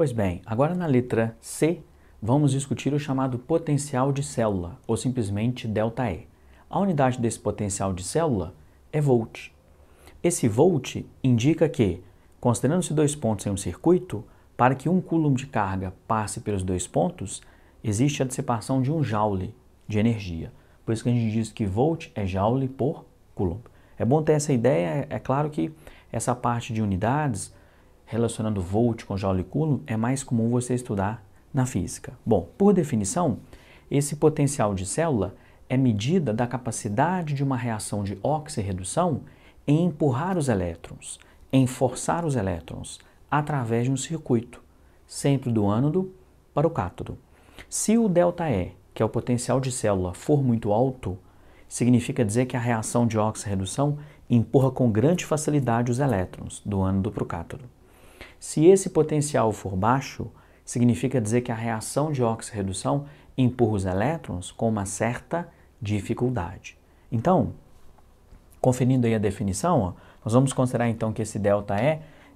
Pois bem, agora na letra C, vamos discutir o chamado potencial de célula, ou simplesmente ΔE. A unidade desse potencial de célula é volt. Esse volt indica que, considerando-se dois pontos em um circuito, para que 1 coulomb de carga passe pelos dois pontos, existe a dissipação de 1 joule de energia. Por isso que a gente diz que volt é joule por coulomb. É bom ter essa ideia, é claro que essa parte de unidades, relacionando volt com joule e coulomb, é mais comum você estudar na física. Bom, por definição, esse potencial de célula é medida da capacidade de uma reação de oxirredução em empurrar os elétrons, em forçar os elétrons, através de um circuito, sempre do ânodo para o cátodo. Se o ΔE, que é o potencial de célula, for muito alto, significa dizer que a reação de oxirredução empurra com grande facilidade os elétrons do ânodo para o cátodo. Se esse potencial for baixo, significa dizer que a reação de oxirredução empurra os elétrons com uma certa dificuldade. Então, conferindo aí a definição, ó, nós vamos considerar então que esse ΔE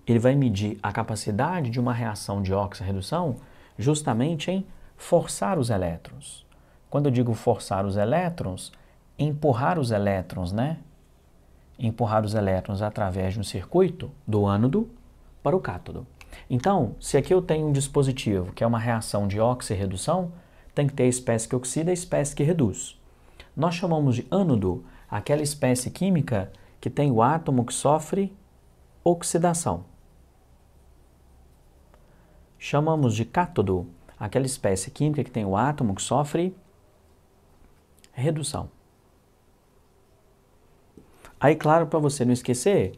ele vai medir a capacidade de uma reação de oxirredução justamente em forçar os elétrons. Quando eu digo forçar os elétrons, empurrar os elétrons, né? Empurrar os elétrons através de um circuito do ânodo para o cátodo. Então, se aqui eu tenho um dispositivo que é uma reação de oxirredução, tem que ter a espécie que oxida e a espécie que reduz. Nós chamamos de ânodo aquela espécie química que tem o átomo que sofre oxidação. Chamamos de cátodo aquela espécie química que tem o átomo que sofre redução. Aí, claro, para você não esquecer,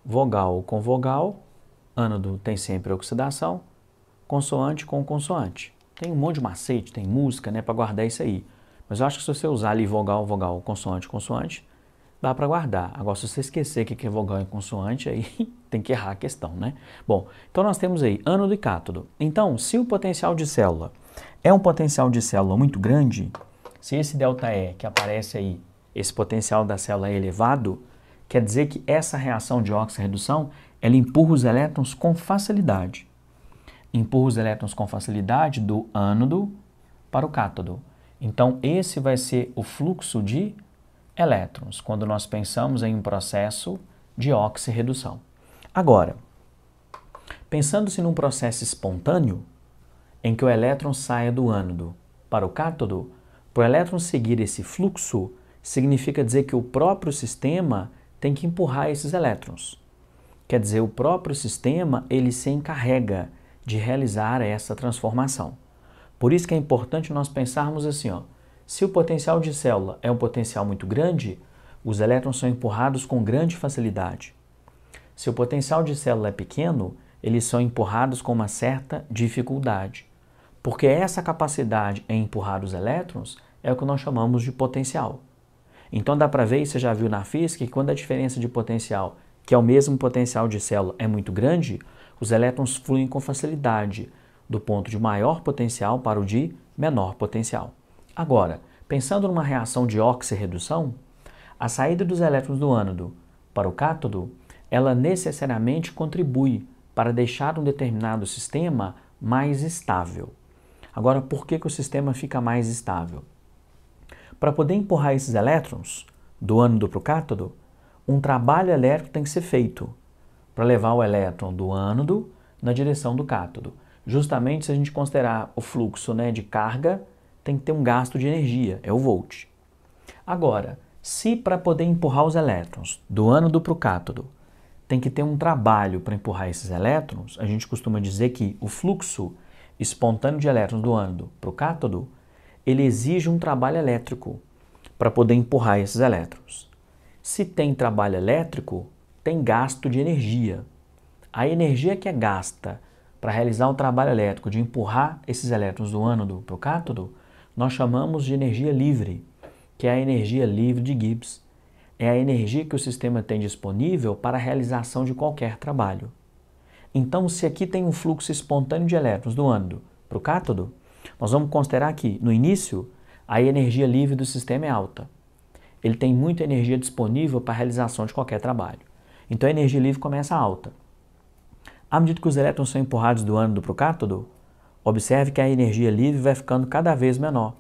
vogal com vogal, ânodo tem sempre oxidação, consoante com consoante. Tem um monte de macete, tem música, né, para guardar isso aí. Mas eu acho que se você usar ali vogal, vogal, consoante, consoante, dá para guardar. Agora, se você esquecer o que é vogal e consoante, aí tem que errar a questão, né? Bom, então nós temos aí ânodo e cátodo. Então, se o potencial de célula é um potencial de célula muito grande, se esse ΔE que aparece aí, esse potencial da célula é elevado, quer dizer que essa reação de oxirredução, ela empurra os elétrons com facilidade. Empurra os elétrons com facilidade do ânodo para o cátodo. Então, esse vai ser o fluxo de elétrons, quando nós pensamos em um processo de oxirredução. Agora, pensando-se num processo espontâneo, em que o elétron saia do ânodo para o cátodo, para o elétron seguir esse fluxo, significa dizer que o próprio sistema tem que empurrar esses elétrons. Quer dizer, o próprio sistema, ele se encarrega de realizar essa transformação. Por isso que é importante nós pensarmos assim, ó, se o potencial de célula é um potencial muito grande, os elétrons são empurrados com grande facilidade. Se o potencial de célula é pequeno, eles são empurrados com uma certa dificuldade. Porque essa capacidade em empurrar os elétrons é o que nós chamamos de potencial. Então dá para ver, e você já viu na física, que quando a diferença de potencial, que é o mesmo potencial de célula, é muito grande, os elétrons fluem com facilidade do ponto de maior potencial para o de menor potencial. Agora, pensando numa reação de oxirredução, a saída dos elétrons do ânodo para o cátodo, ela necessariamente contribui para deixar um determinado sistema mais estável. Agora, por que o sistema fica mais estável? Para poder empurrar esses elétrons do ânodo para o cátodo, um trabalho elétrico tem que ser feito para levar o elétron do ânodo na direção do cátodo. Justamente se a gente considerar o fluxo, né, de carga, tem que ter um gasto de energia, é o volt. Agora, se para poder empurrar os elétrons do ânodo para o cátodo, tem que ter um trabalho para empurrar esses elétrons, a gente costuma dizer que o fluxo espontâneo de elétrons do ânodo para o cátodo, ele exige um trabalho elétrico para poder empurrar esses elétrons. Se tem trabalho elétrico, tem gasto de energia. A energia que é gasta para realizar o trabalho elétrico de empurrar esses elétrons do ânodo para o cátodo, nós chamamos de energia livre, que é a energia livre de Gibbs. É a energia que o sistema tem disponível para a realização de qualquer trabalho. Então, se aqui tem um fluxo espontâneo de elétrons do ânodo para o cátodo, nós vamos considerar que, no início, a energia livre do sistema é alta. Ele tem muita energia disponível para a realização de qualquer trabalho. Então, a energia livre começa alta. À medida que os elétrons são empurrados do ânodo para o cátodo, observe que a energia livre vai ficando cada vez menor,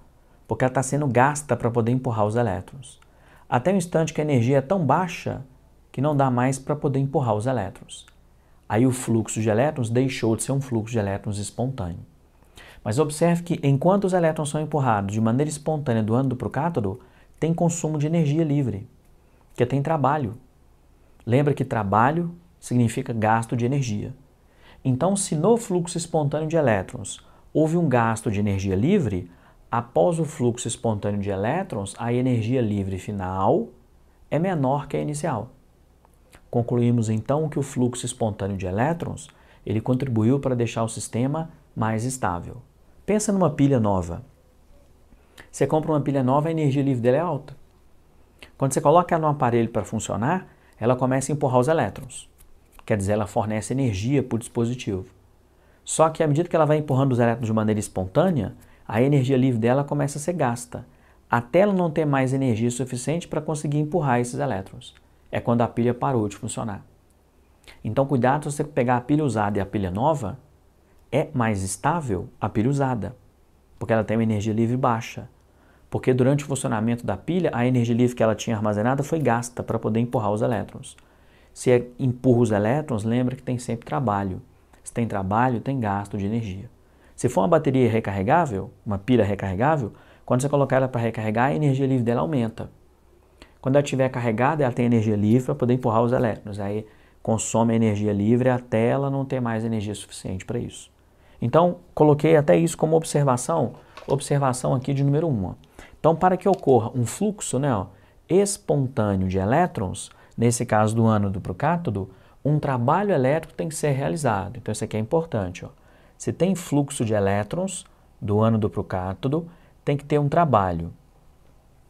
porque ela está sendo gasta para poder empurrar os elétrons. Até o instante que a energia é tão baixa que não dá mais para poder empurrar os elétrons. Aí o fluxo de elétrons deixou de ser um fluxo de elétrons espontâneo. Mas observe que enquanto os elétrons são empurrados de maneira espontânea do ânodo para o cátodo, tem consumo de energia livre, porque tem trabalho. Lembra que trabalho significa gasto de energia. Então, se no fluxo espontâneo de elétrons houve um gasto de energia livre, após o fluxo espontâneo de elétrons, a energia livre final é menor que a inicial. Concluímos então que o fluxo espontâneo de elétrons ele contribuiu para deixar o sistema mais estável. Pensa numa pilha nova. Você compra uma pilha nova, a energia livre dela é alta. Quando você coloca ela no aparelho para funcionar, ela começa a empurrar os elétrons. Quer dizer, ela fornece energia para o dispositivo. Só que à medida que ela vai empurrando os elétrons de maneira espontânea, a energia livre dela começa a ser gasta, até ela não ter mais energia suficiente para conseguir empurrar esses elétrons. É quando a pilha parou de funcionar. Então, cuidado se você pegar a pilha usada e a pilha nova, é mais estável a pilha usada, porque ela tem uma energia livre baixa. Porque durante o funcionamento da pilha, a energia livre que ela tinha armazenada foi gasta para poder empurrar os elétrons. Se empurra os elétrons, lembra que tem sempre trabalho. Se tem trabalho, tem gasto de energia. Se for uma bateria recarregável, uma pilha recarregável, quando você colocar ela para recarregar, a energia livre dela aumenta. Quando ela estiver carregada, ela tem energia livre para poder empurrar os elétrons. Aí consome a energia livre até ela não ter mais energia suficiente para isso. Então, coloquei até isso como observação aqui de número 1. Então, para que ocorra um fluxo espontâneo de elétrons, nesse caso do ânodo para o cátodo, um trabalho elétrico tem que ser realizado. Então, isso aqui é importante. Se tem fluxo de elétrons do ânodo para o cátodo, tem que ter um trabalho.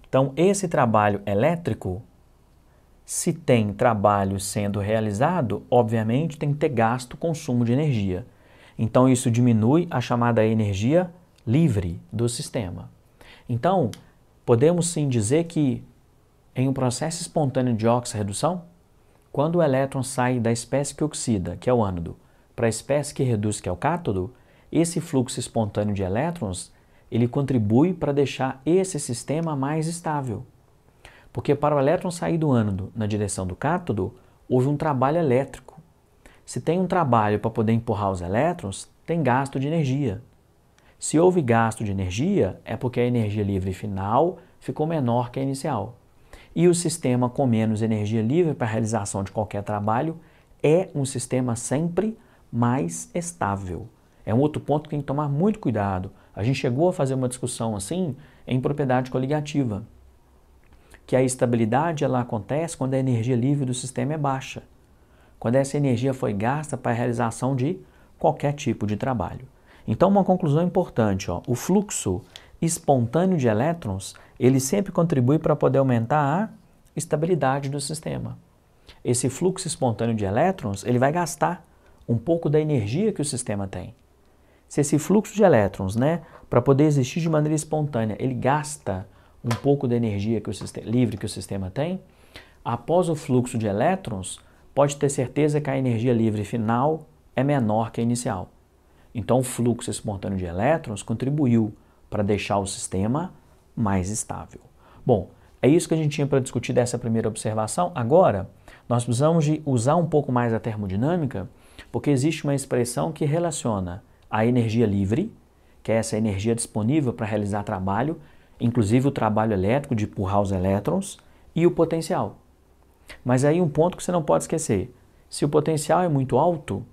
Então, esse trabalho elétrico, se tem trabalho sendo realizado, obviamente tem que ter gasto, consumo de energia. Então, isso diminui a chamada energia livre do sistema. Então, podemos sim dizer que em um processo espontâneo de oxirredução, quando o elétron sai da espécie que oxida, que é o ânodo, para a espécie que reduz, que é o cátodo, esse fluxo espontâneo de elétrons, ele contribui para deixar esse sistema mais estável. Porque para o elétron sair do ânodo na direção do cátodo, houve um trabalho elétrico. Se tem um trabalho para poder empurrar os elétrons, tem gasto de energia. Se houve gasto de energia, é porque a energia livre final ficou menor que a inicial. E o sistema com menos energia livre para a realização de qualquer trabalho é um sistema sempre mais estável. É um outro ponto que tem que tomar muito cuidado. A gente chegou a fazer uma discussão assim em propriedade coligativa, que a estabilidade ela acontece quando a energia livre do sistema é baixa, quando essa energia foi gasta para a realização de qualquer tipo de trabalho. Então, uma conclusão importante, o fluxo espontâneo de elétrons, ele sempre contribui para poder aumentar a estabilidade do sistema. Esse fluxo espontâneo de elétrons, ele vai gastar um pouco da energia que o sistema tem. Se esse fluxo de elétrons, para poder existir de maneira espontânea, ele gasta um pouco da energia livre que o sistema tem, após o fluxo de elétrons, pode ter certeza que a energia livre final é menor que a inicial. Então, o fluxo espontâneo de elétrons contribuiu para deixar o sistema mais estável. Bom, é isso que a gente tinha para discutir dessa primeira observação. Agora, nós precisamos de usar um pouco mais a termodinâmica, porque existe uma expressão que relaciona a energia livre, que é essa energia disponível para realizar trabalho, inclusive o trabalho elétrico de empurrar os elétrons, e o potencial. Mas aí um ponto que você não pode esquecer. Se o potencial é muito alto,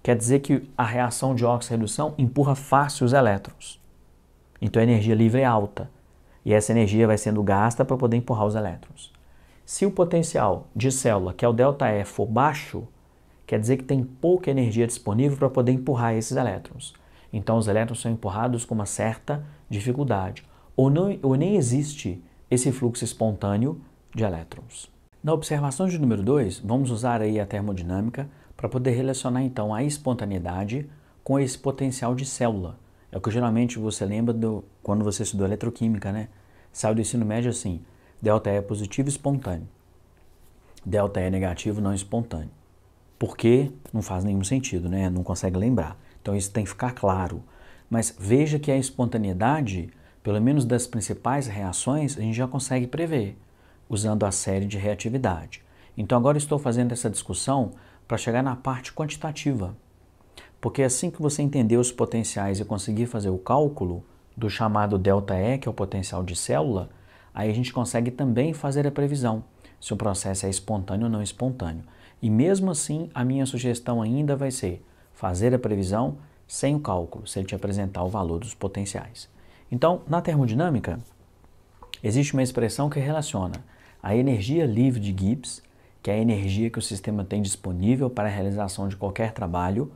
quer dizer que a reação de oxirredução empurra fácil os elétrons. Então a energia livre é alta. E essa energia vai sendo gasta para poder empurrar os elétrons. Se o potencial de célula, que é o ΔE, for baixo, quer dizer que tem pouca energia disponível para poder empurrar esses elétrons. Então os elétrons são empurrados com uma certa dificuldade. Ou nem existe esse fluxo espontâneo de elétrons. Na observação de número 2, vamos usar aí a termodinâmica para poder relacionar então a espontaneidade com esse potencial de célula. É o que geralmente você lembra quando você estudou eletroquímica, Saiu do ensino médio assim, ΔE positivo espontâneo, ΔE negativo não espontâneo. porque não faz nenhum sentido, né? Não consegue lembrar. Então isso tem que ficar claro. Mas veja que a espontaneidade, pelo menos das principais reações, a gente já consegue prever, usando a série de reatividade. Então agora estou fazendo essa discussão para chegar na parte quantitativa. Porque assim que você entender os potenciais e conseguir fazer o cálculo do chamado ΔE, que é o potencial de célula, aí a gente consegue também fazer a previsão, se o processo é espontâneo ou não espontâneo. E mesmo assim, a minha sugestão ainda vai ser fazer a previsão sem o cálculo, se ele te apresentar o valor dos potenciais. Então, na termodinâmica, existe uma expressão que relaciona a energia livre de Gibbs, que é a energia que o sistema tem disponível para a realização de qualquer trabalho,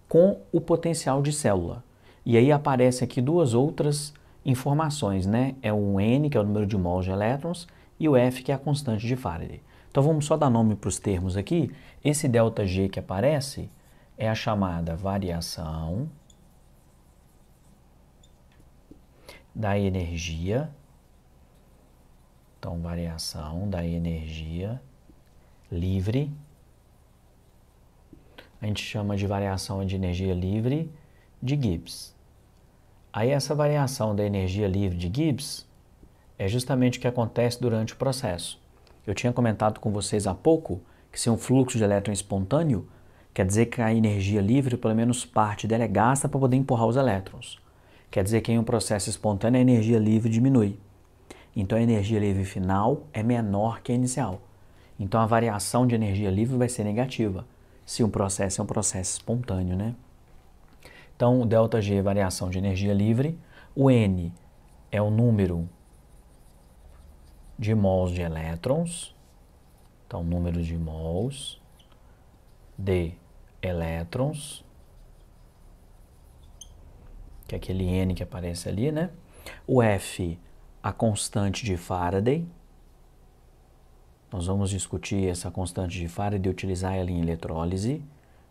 com o potencial de célula. E aí aparece aqui duas outras informações, né? É o N, que é o número de mols de elétrons, e o F, que é a constante de Faraday. Então vamos só dar nome para os termos aqui. Esse ΔG que aparece é a chamada variação da energia. Então, variação da energia livre. A gente chama de variação de energia livre de Gibbs. Aí essa variação da energia livre de Gibbs é justamente o que acontece durante o processo. Eu tinha comentado com vocês há pouco que se um fluxo de elétron espontâneo, quer dizer que a energia livre, pelo menos parte dela é gasta para poder empurrar os elétrons. Quer dizer que em um processo espontâneo a energia livre diminui. Então a energia livre final é menor que a inicial. Então a variação de energia livre vai ser negativa, se um processo é um processo espontâneo, né? Então o ΔG é variação de energia livre, o N é o número de mols de elétrons, então número de mols de elétrons, que é aquele N que aparece ali, né? O F, a constante de Faraday. Nós vamos discutir essa constante de Faraday e utilizar ela em eletrólise.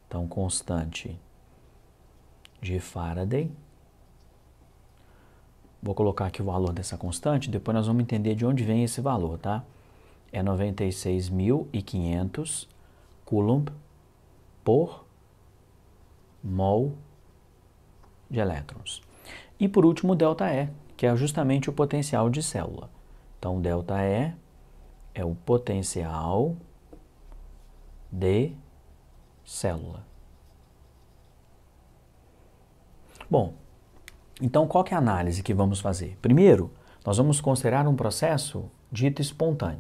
Então, constante de Faraday. Vou colocar aqui o valor dessa constante, depois nós vamos entender de onde vem esse valor, tá? É 96.500 Coulomb por mol de elétrons. E por último, o ΔE, que é justamente o potencial de célula. Então, ΔE é o potencial de célula. Bom, então qual que é a análise que vamos fazer? Primeiro, nós vamos considerar um processo dito espontâneo.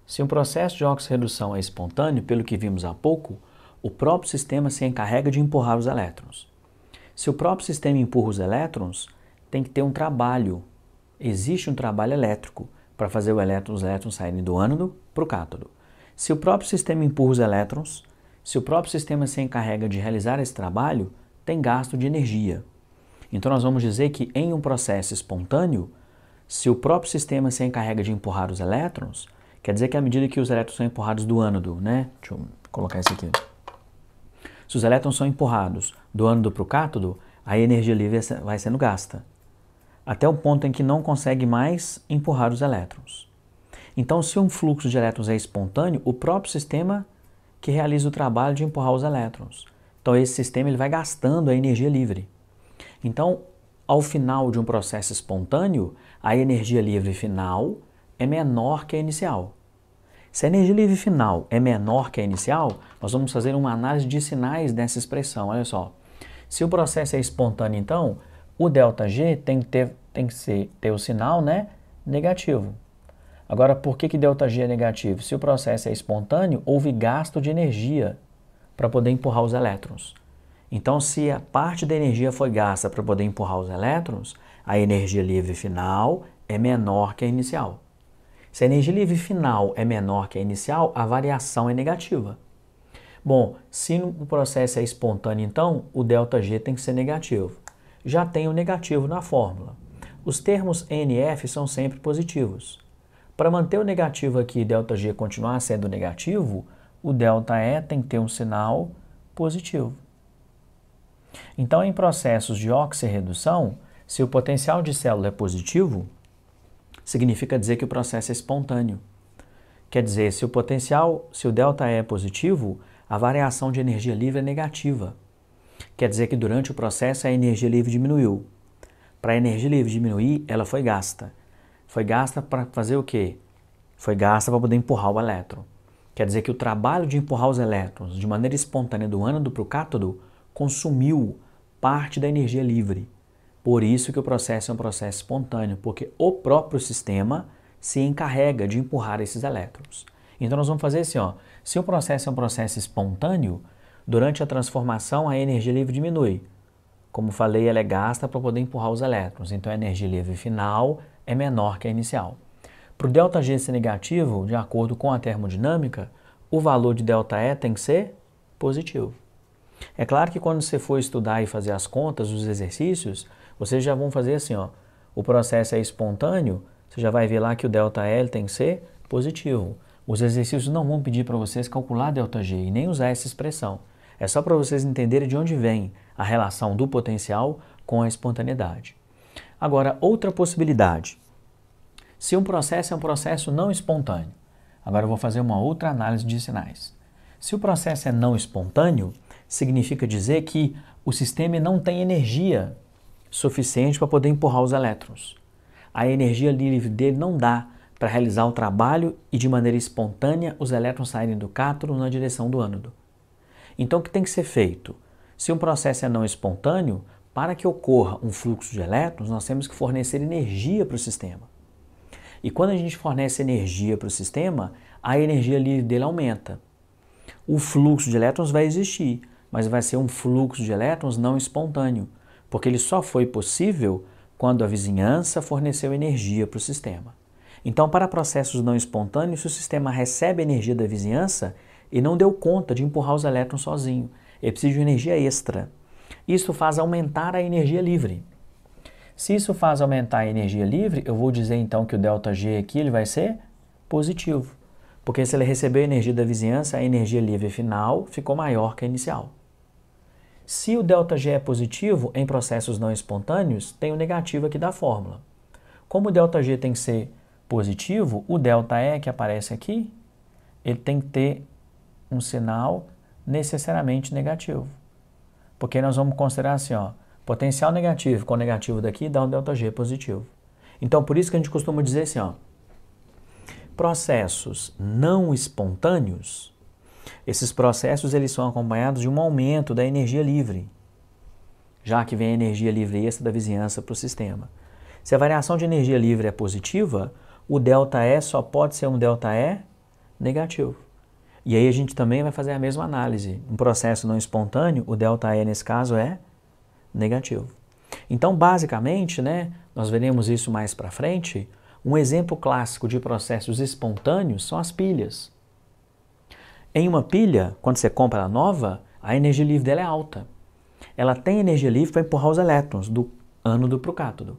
Se um processo de oxirredução é espontâneo, pelo que vimos há pouco, o próprio sistema se encarrega de empurrar os elétrons. Se o próprio sistema empurra os elétrons, tem que ter um trabalho. Existe um trabalho elétrico para fazer os elétrons saírem do ânodo para o cátodo. Se o próprio sistema empurra os elétrons, se o próprio sistema se encarrega de realizar esse trabalho, tem gasto de energia. Então nós vamos dizer que em um processo espontâneo, se o próprio sistema se encarrega de empurrar os elétrons, quer dizer que à medida que os elétrons são empurrados do ânodo, né? Deixa eu colocar isso aqui. Se os elétrons são empurrados do ânodo para o cátodo, a energia livre vai sendo gasta, até o ponto em que não consegue mais empurrar os elétrons. Então, se um fluxo de elétrons é espontâneo, o próprio sistema que realiza o trabalho de empurrar os elétrons. Então, esse sistema ele vai gastando a energia livre. Então, ao final de um processo espontâneo, a energia livre final é menor que a inicial. Se a energia livre final é menor que a inicial, nós vamos fazer uma análise de sinais dessa expressão. Olha só, se o processo é espontâneo, então, o ΔG tem que ter o sinal, né, negativo. Agora, por que ΔG é negativo? Se o processo é espontâneo, houve gasto de energia para poder empurrar os elétrons. Então, se a parte da energia foi gasta para poder empurrar os elétrons, a energia livre final é menor que a inicial. Se a energia livre final é menor que a inicial, a variação é negativa. Bom, se o processo é espontâneo, então, o ΔG tem que ser negativo. Já tem o negativo na fórmula. Os termos N e F são sempre positivos. Para manter o negativo aqui e ΔG continuar sendo negativo, o ΔE tem que ter um sinal positivo. Então, em processos de oxirredução, se o potencial de célula é positivo, significa dizer que o processo é espontâneo. Quer dizer, se o ΔE é positivo, a variação de energia livre é negativa. Quer dizer que durante o processo a energia livre diminuiu. Para a energia livre diminuir, ela foi gasta. Foi gasta para fazer o quê? Foi gasta para poder empurrar o elétron. Quer dizer que o trabalho de empurrar os elétrons de maneira espontânea do ânodo para o cátodo consumiu parte da energia livre. Por isso que o processo é um processo espontâneo, porque o próprio sistema se encarrega de empurrar esses elétrons. Então nós vamos fazer assim, ó, se o processo é um processo espontâneo, durante a transformação a energia livre diminui. Como falei, ela é gasta para poder empurrar os elétrons, então a energia livre final é menor que a inicial. Para o ΔG ser negativo, de acordo com a termodinâmica, o valor de ΔE tem que ser positivo. É claro que quando você for estudar e fazer as contas, os exercícios, vocês já vão fazer assim, ó, o processo é espontâneo, você já vai ver lá que o ΔL tem que ser positivo. Os exercícios não vão pedir para vocês calcular ΔG e nem usar essa expressão. É só para vocês entenderem de onde vem a relação do potencial com a espontaneidade. Agora, outra possibilidade. Se um processo é um processo não espontâneo, agora eu vou fazer uma outra análise de sinais. Se o processo é não espontâneo, significa dizer que o sistema não tem energia suficiente para poder empurrar os elétrons. A energia livre dele não dá para realizar o trabalho e de maneira espontânea os elétrons saírem do cátodo na direção do ânodo. Então o que tem que ser feito? Se um processo é não espontâneo, para que ocorra um fluxo de elétrons, nós temos que fornecer energia para o sistema. E quando a gente fornece energia para o sistema, a energia livre dele aumenta. O fluxo de elétrons vai existir, mas vai ser um fluxo de elétrons não espontâneo, porque ele só foi possível quando a vizinhança forneceu energia para o sistema. Então, para processos não espontâneos, se o sistema recebe energia da vizinhança e não deu conta de empurrar os elétrons sozinho, ele precisa de energia extra. Isso faz aumentar a energia livre. Se isso faz aumentar a energia livre, eu vou dizer então que o ΔG aqui ele vai ser positivo. Porque se ele recebeu energia da vizinhança, a energia livre final ficou maior que a inicial. Se o ΔG é positivo, em processos não espontâneos, tem o negativo aqui da fórmula. Como o ΔG tem que ser positivo, o ΔE que aparece aqui, ele tem que ter um sinal necessariamente negativo. Porque nós vamos considerar assim, ó, potencial negativo com negativo daqui dá um ΔG positivo. Então, por isso que a gente costuma dizer assim, ó, processos não espontâneos, esses processos eles são acompanhados de um aumento da energia livre, já que vem a energia livre extra da vizinhança para o sistema. Se a variação de energia livre é positiva, o ΔE só pode ser um ΔE negativo. E aí a gente também vai fazer a mesma análise. Um processo não espontâneo, o ΔE nesse caso é negativo. Então, basicamente, né, nós veremos isso mais para frente, um exemplo clássico de processos espontâneos são as pilhas. Em uma pilha, quando você compra ela nova, a energia livre dela é alta. Ela tem energia livre para empurrar os elétrons do ânodo para o cátodo.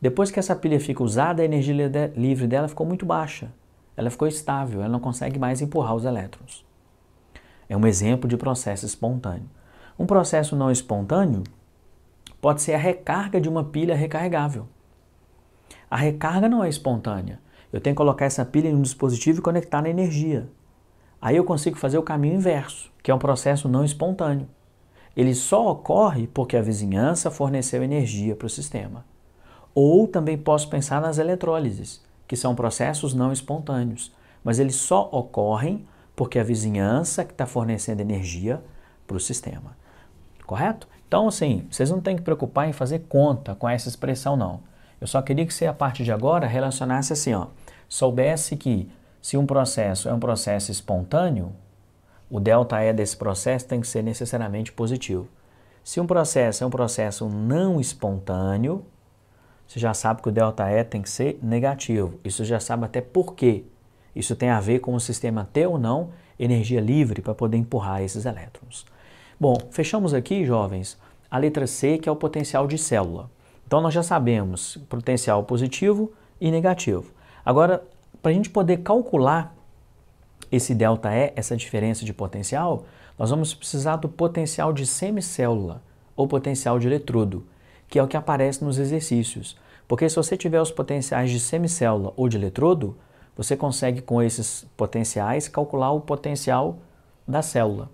Depois que essa pilha fica usada, a energia livre dela ficou muito baixa. Ela ficou estável, ela não consegue mais empurrar os elétrons. É um exemplo de processo espontâneo. Um processo não espontâneo pode ser a recarga de uma pilha recarregável. A recarga não é espontânea. Eu tenho que colocar essa pilha em um dispositivo e conectar na energia. Aí eu consigo fazer o caminho inverso, que é um processo não espontâneo. Ele só ocorre porque a vizinhança forneceu energia para o sistema. Ou também posso pensar nas eletrólises, que são processos não espontâneos, mas eles só ocorrem porque a vizinhança que está fornecendo energia para o sistema. Correto? Então, assim, vocês não têm que preocupar em fazer conta com essa expressão, não. Eu só queria que você, a partir de agora, relacionasse assim, ó, soubesse que se um processo é um processo espontâneo, o ΔE desse processo tem que ser necessariamente positivo. Se um processo é um processo não espontâneo, você já sabe que o ΔE tem que ser negativo. Isso já sabe até por quê. Isso tem a ver com o sistema ter ou não energia livre para poder empurrar esses elétrons. Bom, fechamos aqui, jovens, a letra C, que é o potencial de célula. Então, nós já sabemos potencial positivo e negativo. Agora, para a gente poder calcular esse ΔE, essa diferença de potencial, nós vamos precisar do potencial de semicélula ou potencial de eletrodo, que é o que aparece nos exercícios. Porque se você tiver os potenciais de semicélula ou de eletrodo, você consegue com esses potenciais calcular o potencial da célula.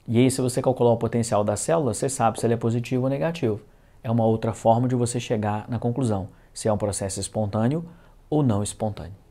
E aí, se você calcular o potencial da célula, você sabe se ele é positivo ou negativo. É uma outra forma de você chegar na conclusão, se é um processo espontâneo ou não espontâneo.